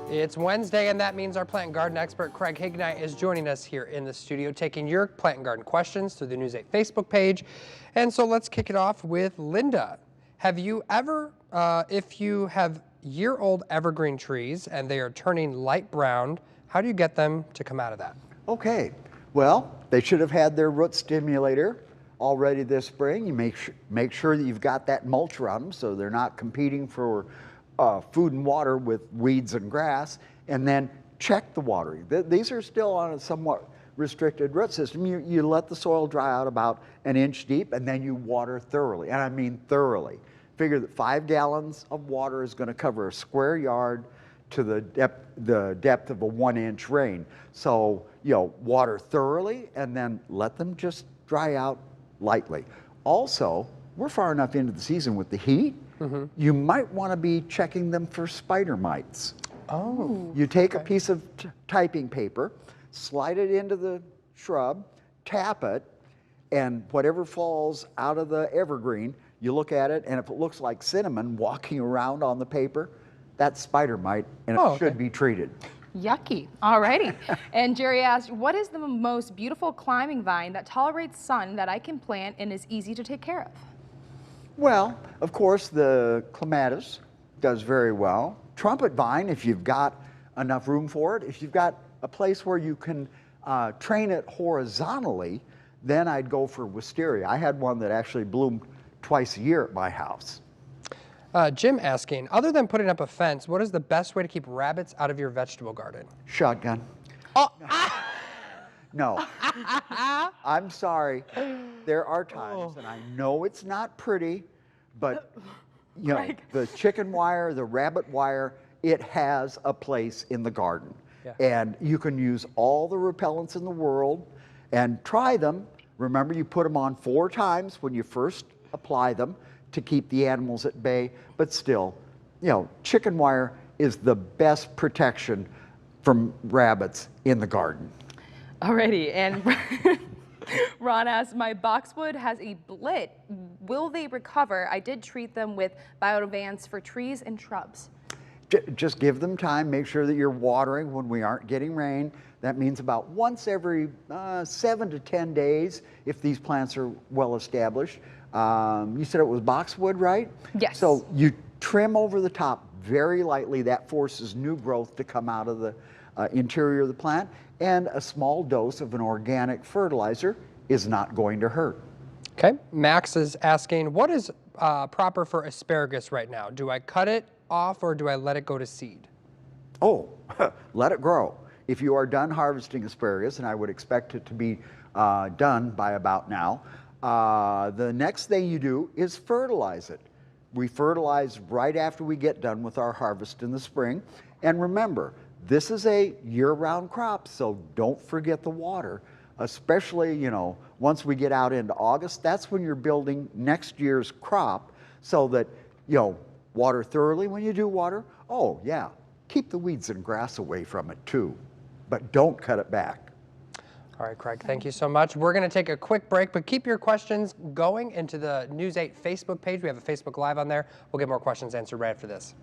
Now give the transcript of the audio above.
It's Wednesday, and that means our plant and garden expert, Craig Hignight, is joining us here in the studio, taking your plant and garden questions through the News 8 Facebook page. And so let's kick it off with Linda. Have you ever, if you have year-old evergreen trees and they are turning light brown, how do you get them to come out of that? Okay, well, they should have had their root stimulator already this spring. You make sure that you've got that mulch around them so they're not competing for food and water with weeds and grass, and then check the watering. These are still on a somewhat restricted root system. You let the soil dry out about an inch deep, and then you water thoroughly, and I mean thoroughly. Figure that 5 gallons of water is going to cover a square yard to the depth of a 1-inch rain. So, water thoroughly and then let them just dry out lightly. Also, we're far enough into the season with the heat, you might want to be checking them for spider mites. Oh. You take a piece of typing paper, slide it into the shrub, tap it, and whatever falls out of the evergreen, you look at it, and if it looks like cinnamon walking around on the paper, that's spider mite, and it should be treated. Yucky. All righty. And Jerry asked, what is the most beautiful climbing vine that tolerates sun that I can plant and is easy to take care of? Well, of course, the clematis does very well. Trumpet vine, if you've got enough room for it, if you've got a place where you can train it horizontally, then I'd go for wisteria. I had one that actually bloomed twice a year at my house. Jim asking, other than putting up a fence, what is the best way to keep rabbits out of your vegetable garden? Shotgun. Oh. No. I'm sorry. There are times, and I know it's not pretty, but the chicken wire, the rabbit wire, it has a place in the garden. Yeah. And you can use all the repellents in the world and try them. Remember, you put them on 4 times when you first apply them to keep the animals at bay, but still, chicken wire is the best protection from rabbits in the garden. Alrighty, and Ron asked, my boxwood has a blit. Will they recover? I did treat them with Biodivance for trees and shrubs. Just give them time. Make sure that you're watering when we aren't getting rain. That means about once every 7 to 10 days if these plants are well established. You said it was boxwood, right? Yes. So you trim over the top very lightly. That forces new growth to come out of the interior of the plant. And a small dose of an organic fertilizer is not going to hurt. Okay. Max is asking, what is proper for asparagus right now? Do I cut it off or do I let it go to seed? Oh, let it grow. If you are done harvesting asparagus, and I would expect it to be done by about now, the next thing you do is fertilize it. We fertilize right after we get done with our harvest in the spring. And remember, this is a year-round crop, so don't forget the water, especially, once we get out into August. That's when you're building next year's crop so that, water thoroughly when you do water. Oh, yeah, keep the weeds and grass away from it too, but don't cut it back. All right, Craig, thank you so much. We're going to take a quick break, but keep your questions going into the News 8 Facebook page. We have a Facebook Live on there. We'll get more questions answered right after this.